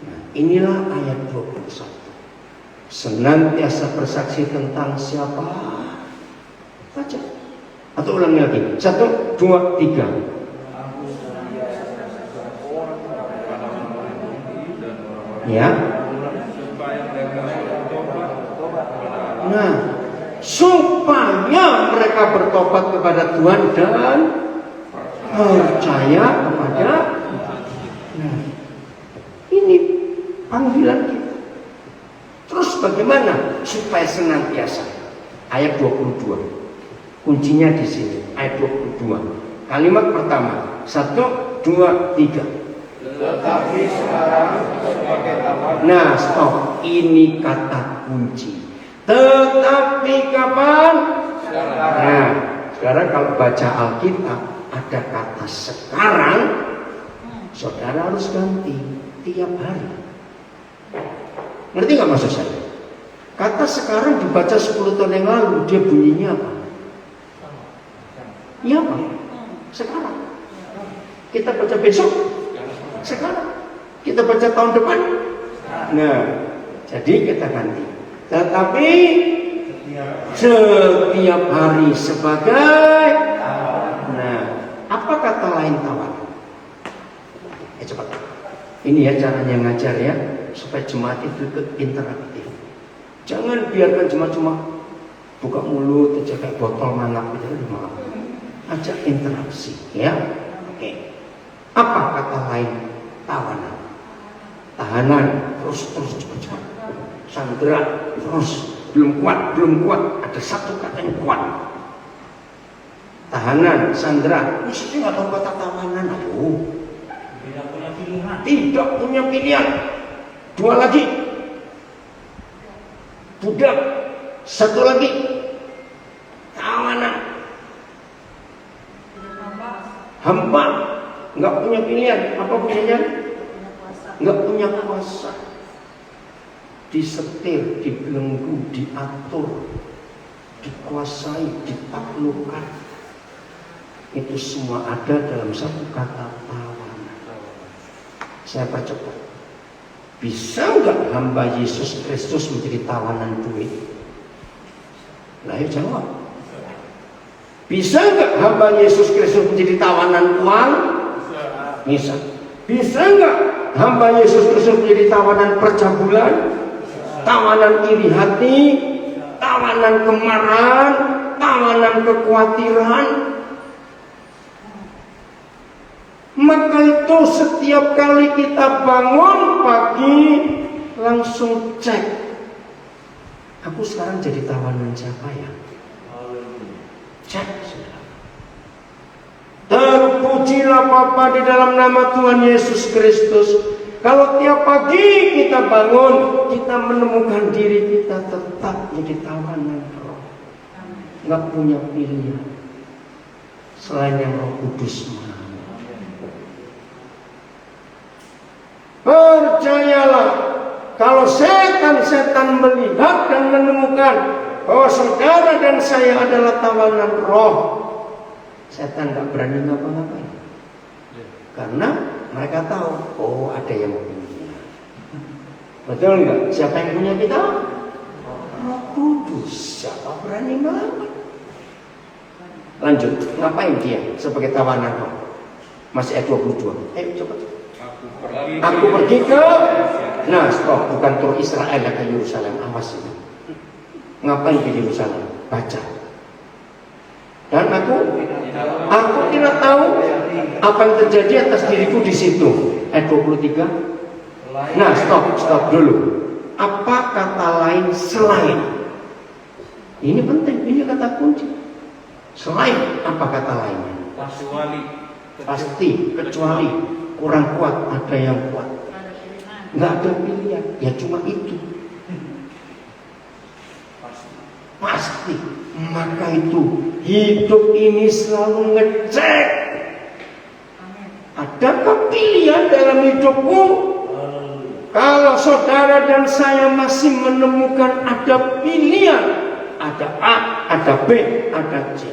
[SPEAKER 1] Nah, inilah ayat 21. Senantiasa bersaksi tentang siapa? Baca. Atau ulangi lagi. 1, 2, 3. Ya. Nah, supaya mereka bertobat kepada Tuhan dan percaya kepada. Nah, ini panggilan kita. Terus bagaimana supaya senantiasa? Ayat 22. Kuncinya di sini. Ayat 22. Kalimat pertama. 1, 2, 3.
[SPEAKER 2] Tetapi sekarang sebagai tawanan.
[SPEAKER 1] Nah, stop. Ini kata kunci. Tetapi kapan?
[SPEAKER 2] Sekarang.
[SPEAKER 1] Nah, sekarang kalau baca Alkitab ada kata sekarang, saudara harus ganti tiap hari. Ngerti nggak maksud saya? Kata sekarang dibaca 10 tahun yang lalu, dia bunyinya apa? Iya apa? Sekarang. Kita baca besok? Sekarang. Kita baca tahun depan? Nah, jadi kita ganti. Tetapi setiap hari sebagai. Nah, apa kata lain tawar? Cepat. Ini ya caranya ngajar ya, supaya jemaat itu ikut interaktif. Jangan biarkan jemaat cuma buka mulut aja kayak botol manap gitu, maaf. Ajak interaksi, ya. Oke. Apa kata lain tawanan? Tahanan, terus cepat. Sandera, terus belum kuat. Ada satu kata yang kuat. Tahanan, sandera. Ini saya nggak tahu kata tawanan. Aduh. Tidak punya pilihan. 2 lagi. Budak. 1 lagi. Tawanan. Hamba. Nggak punya pilihan. Apa punyanya? Nggak punya kuasa. Disetir, dibelenggu, diatur, dikuasai, ditaklukkan. Itu semua ada dalam satu kata tawanan. Saya percepat. Bisa nggak hamba Yesus Kristus menjadi tawanan duit? Lah ya jawab. Bisa nggak hamba Yesus Kristus menjadi tawanan uang? Bisa. Bisa nggak hamba Yesus Kristus menjadi tawanan percabulan? Tawanan iri hati? Tawanan kemarahan? Tawanan kekhawatiran? Maka itu setiap kali kita bangun pagi langsung cek, aku sekarang jadi tawanan siapa ya? Cek. Terpujilah Bapa di dalam nama Tuhan Yesus Kristus. Kalau tiap pagi kita bangun, kita menemukan diri kita tetap jadi tawanan roh, nggak punya pilihan selain yang Roh Kudus. Percayalah, kalau setan melihat dan menemukan bahwa saudara dan saya adalah tawanan roh, setan gak berani ngapa-ngapain. Karena mereka tahu, oh ada yang punya. Betul nggak? Siapa yang punya kita? Roh Kudus. Siapa berani melawan? Lanjut, ngapain dia sebagai tawanan roh? Masih ayat 22. Coba. Aku pergi ke, nah stop, bukan tur Israel ke Yerusalem, awas ini. Ngapain ke Yerusalem? Baca. Dan aku tidak tahu apa yang terjadi atas diriku di situ. Ayat 23. Nah stop dulu. Apa kata lain selain? Ini penting, ini kata kunci. Selain apa kata lainnya? Pasti, kecuali kurang kuat, ada yang kuat. Nggak ada pilihan, ya cuma itu. Pasti. Maka itu hidup ini selalu ngecek, adakah pilihan dalam hidupku? Kalau saudara dan saya masih menemukan ada pilihan, ada A, ada B, ada C,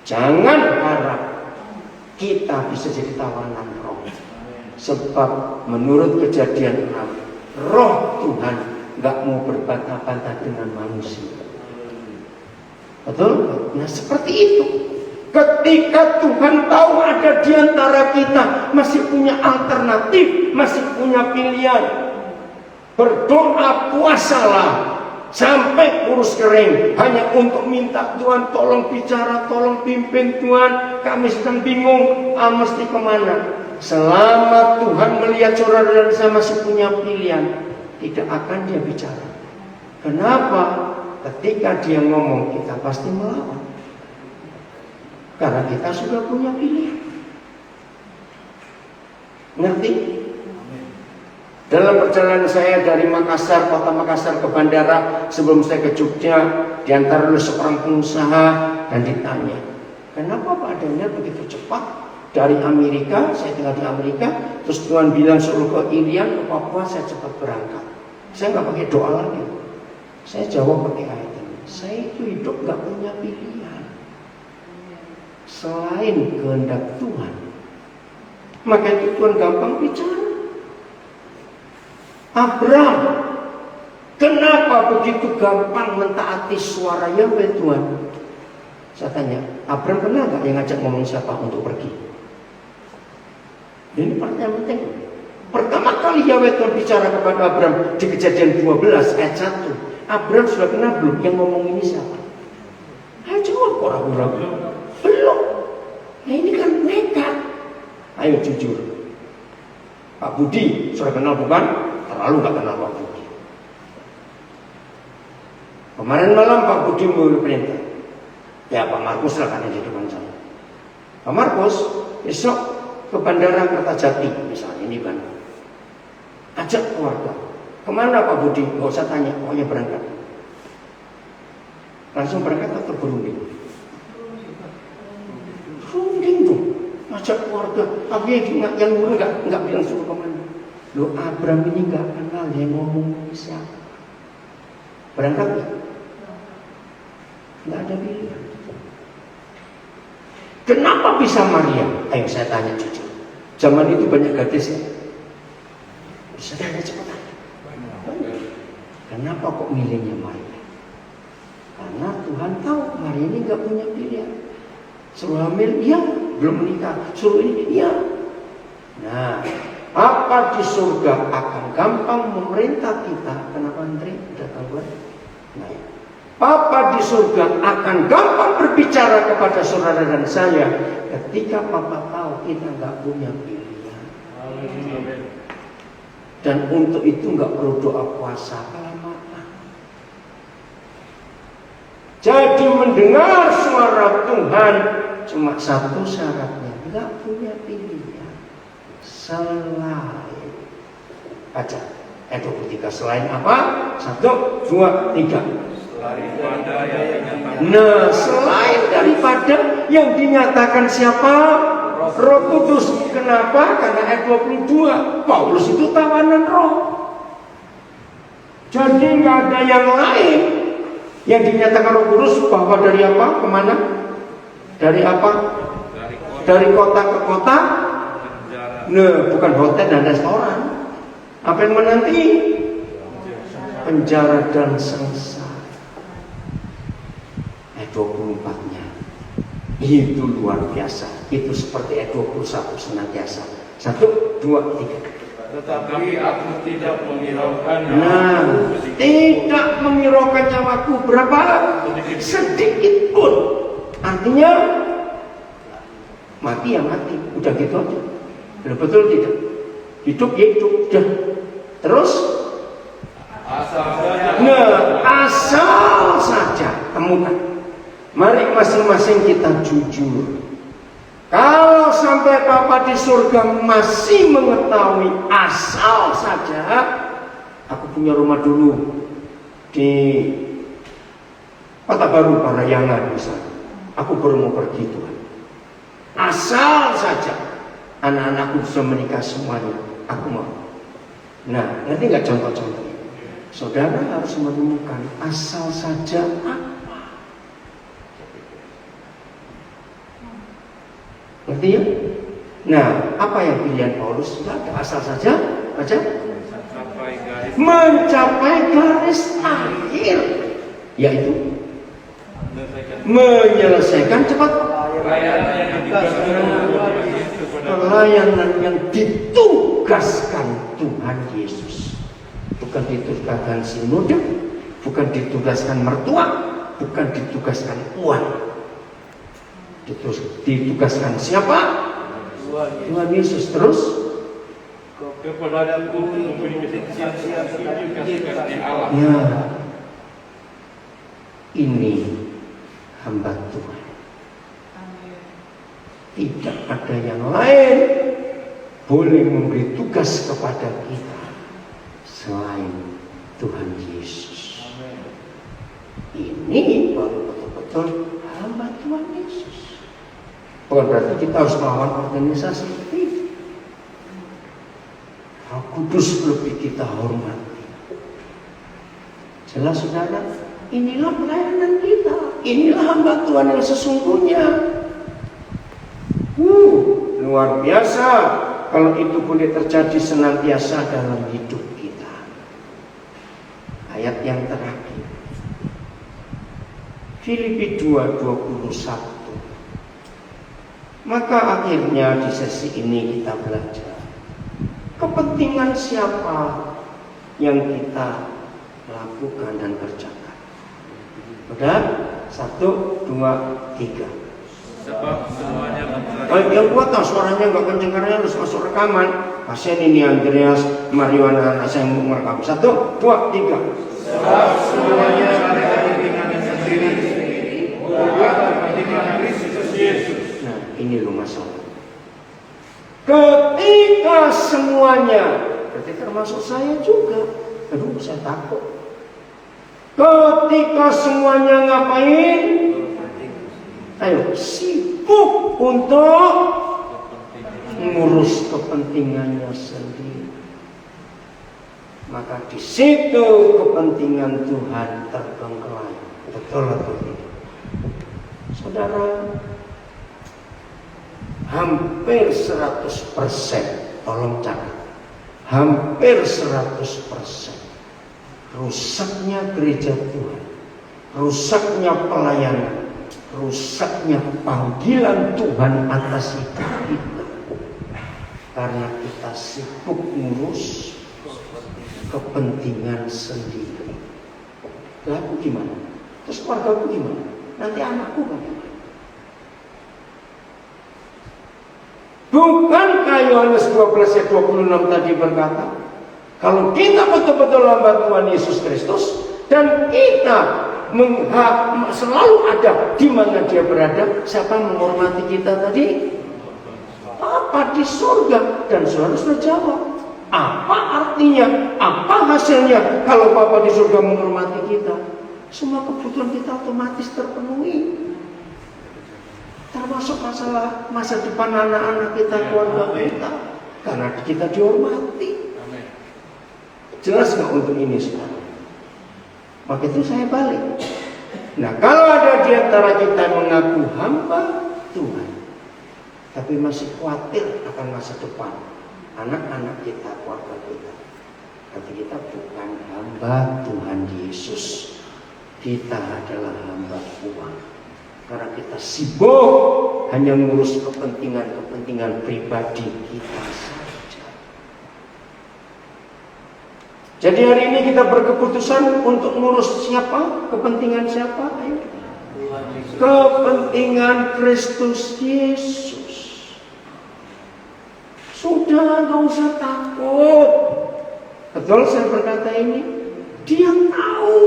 [SPEAKER 1] jangan harap kita bisa jadi tawanan roh. Sebab menurut Kejadian 6, roh Tuhan nggak mau berbantah-bantah dengan manusia. Betul? Nah seperti itu. Ketika Tuhan tahu ada di antara kita masih punya alternatif, masih punya pilihan, berdoa, puasalah sampai kurus kering, hanya untuk minta Tuhan tolong bicara, tolong pimpin Tuhan, kami sedang bingung, mesti kemana. Selama Tuhan melihat saudara dan saya masih punya pilihan, tidak akan dia bicara. Kenapa? Ketika dia ngomong, kita pasti melawan. Karena kita sudah punya pilihan. Ngerti? Dalam perjalanan saya dari Makassar, kota Makassar ke bandara, sebelum saya ke Jogja, diantar oleh seorang pengusaha dan ditanya, kenapa Pak Daniel begitu cepat? Dari Amerika, saya tinggal di Amerika, terus Tuhan bilang suruh ke Irian, ke Papua, saya cepat berangkat. Saya nggak pakai doa lagi. Saya jawab pakai ayat ini. Saya itu hidup nggak punya pilihan selain kehendak Tuhan. Maka itu Tuhan gampang bicara. Abraham, kenapa begitu gampang mentaati suara Yahweh Tuhan? Saya tanya, Abraham kenal nggak yang ngajak ngomong siapa untuk pergi? Ini pertanyaan penting. Pertama kali Yahweh Tuhan bicara kepada Abraham di Kejadian 12 ayat 1. Abraham sudah kenal belum yang ngomong ini siapa? Ayo jawab orang belum. Nah ini kan nekat. Ayo jujur. Pak Budi sudah kenal bukan? Terlalu gak kenal Pak Budi. Kemarin malam Pak Budi memberi perintah. Ya Pak Markus lah kan yang di depan saya. Pak Markus besok ke Bandara Kertajati misalnya ini kan. Ajak keluarga. Kemana Pak Budi? Gak usah tanya, pokoknya berangkat. Langsung berangkat atau berunding? Berunding dong. Ajak keluarga. Tapi yang dulu nggak bilang suruh kemana. Loh Abraham ini nggak kenal yang ngomong siapa. Berangkat nggak? Nggak ada pilihan. Kenapa bisa Maria? Ayo saya tanya jujur. Zaman itu banyak gadis ya. Bisa tanya cepat. Banyak. Kenapa kok milihnya Maria? Karena Tuhan tahu hari ini nggak punya pilihan. Suruh hamil, iya. Belum menikah, suruh ini, iya. Nah, apa di surga akan gampang memerintah kita? Kenapa Andre? Udah tahu kan? Nah, Papa di surga akan gampang berbicara kepada saudara dan saya ketika Papa tahu kita nggak punya pilihan. Dan untuk itu nggak perlu doa puasa kelamaan. Jadi mendengar suara Tuhan cuma satu syaratnya, nggak punya pilihan selain baca ayat 23. Selain apa? 1, 2, 3. Nah, selain daripada yang dinyatakan siapa? Roh Kudus. Kenapa? Karena ayat 22 Paulus itu tawanan roh. Jadi nggak ada yang lain yang dinyatakan Roh Kudus bahwa dari apa? Kemana? Dari apa? Dari kota ke kota? Nah, bukan hotel dan restoran. Apa yang menanti? Penjara dan sengsara. Ayat 24-nya itu luar biasa. Itu seperti ayat 21 senantiasa. 1, 2, 3.
[SPEAKER 3] Tetapi aku tidak menghiraukan
[SPEAKER 1] Nah, tidak menghiraukan nyawaku berapa? Sedikit pun. Artinya mati ya mati. Udah gitu aja. Betul tidak? Hidup ya hidup. Udah. Terus? Asal saja temukan. Mari masing-masing kita jujur. Kalau sampai Papa di surga masih mengetahui asal saja, aku punya rumah dulu di Kota Baru Parayangan misalnya. Aku baru mau pergi Tuhan. Asal saja anak-anakku bisa menikah semuanya, aku mau. Nah, nanti nggak contoh-contoh. Saudara harus menemukan asal saja apa. Ngerti ya? Nah, apa yang pilihan Paulus? Tidak ada, asal saja baca. Mencapai garis akhir, yaitu menyelesaikan cepat pelayanan yang ditugaskan Tuhan Yesus. Bukan ditugaskan sinode, bukan ditugaskan mertua, bukan ditugaskan uang. Ditugaskan siapa? Tuhan Yesus. Terus
[SPEAKER 3] kepadaku memberi kesaksian ditugaskan Allah.
[SPEAKER 1] ya, ini hamba Tuhan. Tidak ada yang lain boleh memberi tugas kepada kita selain Tuhan Yesus. Ini baru betul-betul hamba Tuhan Yesus. Bukan berarti kita harus melawan organisasi. Roh Kudus lebih kita hormati. Jelas saudara, inilah pelayanan kita. Inilah hamba Tuhan yang sesungguhnya. Luar biasa kalau itu boleh terjadi senantiasa dalam hidup kita. Ayat yang terakhir, Filipi 2:21. Maka akhirnya di sesi ini kita belajar kepentingan siapa yang kita lakukan dan kerjakan. Udah? 1, 2, 3.
[SPEAKER 3] Sebab semuanya
[SPEAKER 1] Yang kuat tahu suaranya nggak kenceng karena harus masuk rekaman. Pasien ini Andreas Mariwana saya yang merekam. 1, 2, 3.
[SPEAKER 3] sebab semuanya ada kepentingan sendiri, bukan kepentingan Kristus Yesus.
[SPEAKER 1] Nah, ini loh masalah. Ketika semuanya, berarti termasuk saya juga. Aduh, saya takut. Ketika semuanya ngapain? Ayo, sibuk untuk mengurus kepentingannya sendiri. Maka di situ kepentingan Tuhan terbengkelai. Betul atau tidak? Saudara, hampir 100%, tolong catat, hampir 100% rusaknya gereja Tuhan rusaknya pelayanan, rusaknya panggilan Tuhan atas hidup kita. Karena kita sibuk ngurus kepentingan sendiri. Lah aku gimana? Terus keluarga aku gimana? Nanti anakku bagaimana? Bukankah Yohanes 12 ayat 26 tadi berkata, kalau kita betul-betul hamba Tuhan Yesus Kristus dan kita selalu ada di mana Dia berada, siapa yang menghormati kita tadi? Apa di surga? Dan saudara sudah jawab. Apa artinya? Apa hasilnya kalau Bapa di surga menghormati kita? Semua kebutuhan kita otomatis terpenuhi. Termasuk masalah masa depan anak-anak kita, keluarga kita. Karena kita dihormati. Jelas nggak untuk ini sekarang? Maka itu saya balik. Nah, kalau ada di antara kita yang mengaku hamba Tuhan, tapi masih khawatir akan masa depan anak-anak kita, keluarga kita, tapi kita bukan hamba Tuhan Yesus. Kita adalah hamba uang. Karena kita sibuk hanya ngurus kepentingan pribadi kita saja. Jadi hari ini kita berkeputusan untuk ngurus siapa? Kepentingan siapa? Ayo. Kepentingan Kristus Yesus. Sudah, gak usah takut. Betul saya berkata ini? Dia tahu.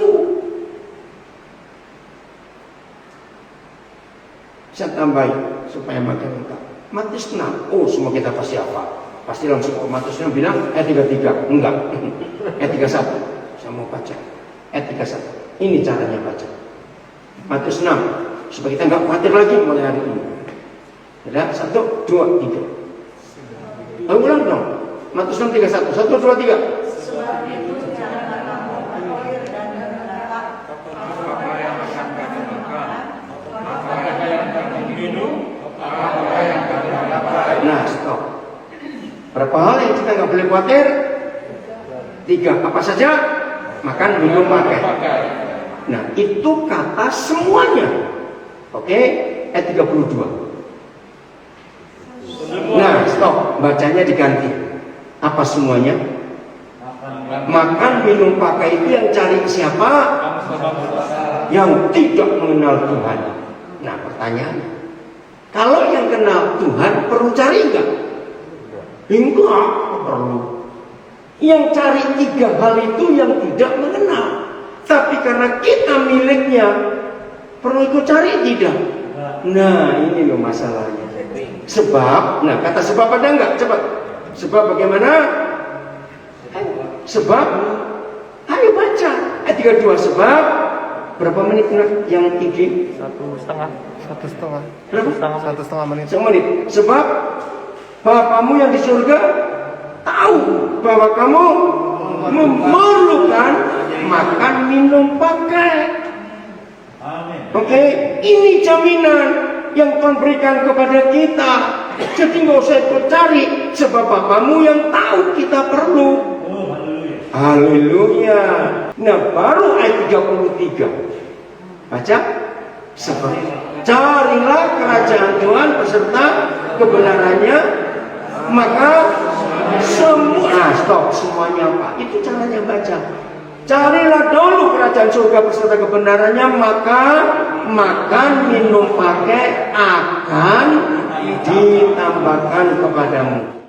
[SPEAKER 1] Saya tambahin supaya makin lengkap. Matius 6. Oh, semua kita pasti apa? Pasti langsung Matius 6 bilang ayat 33. Enggak. Ayat 31. Saya mau baca. Ayat 31. Ini caranya baca. Matius 6. Supaya kita enggak khawatir lagi mulai hari ini. Ada 1, 2, 3. Lalu ulang dong. Matius 6, 31. 1, 2, 3.
[SPEAKER 4] Sebab itu janganlah kamu khawatir dan berharap
[SPEAKER 3] apa yang akan kamu makan, apa yang kamu minum, apa yang kamu pakai.
[SPEAKER 1] Nah, stop. Berapa hal yang kita nggak boleh khawatir? 3. Apa saja? Makan, minum, pakai. Nah, itu kata semuanya. Oke? Ayat 32. Nah, stop. Bacanya diganti. Apa semuanya? Makan, minum, pakai itu yang cari siapa? Yang tidak mengenal Tuhan. Nah, pertanyaannya, kalau yang kenal Tuhan perlu cari enggak? Enggak perlu. Yang cari 3 hal itu yang tidak mengenal. Tapi karena kita miliknya, perlu ikut cari tidak? Nah, ini loh masalahnya. Sebab, nah kata sebab ada enggak? Coba. Sebab bagaimana? Sebab, ayo baca. Ayat 32. Sebab, berapa menit yang tinggi?
[SPEAKER 2] 1,5
[SPEAKER 1] Berapa?
[SPEAKER 2] 1,5 menit.
[SPEAKER 1] 1 menit. Sebab, Bapamu yang di surga tahu bahwa kamu memerlukan makan, minum, pakai. Oke, ini jaminan yang Tuhan berikan kepada kita. Jadi nggak usah ikut cari, sebab Bapamu yang tahu kita perlu. Haleluya. Nah, baru ayat 33. Baca. Sebab carilah kerajaan Tuhan beserta kebenarannya, maka semua semuanya apa? Itu caranya baca. Carilah dulu kerajaan surga beserta kebenarannya, maka makan, minum, pakai akan ditambahkan kepadamu.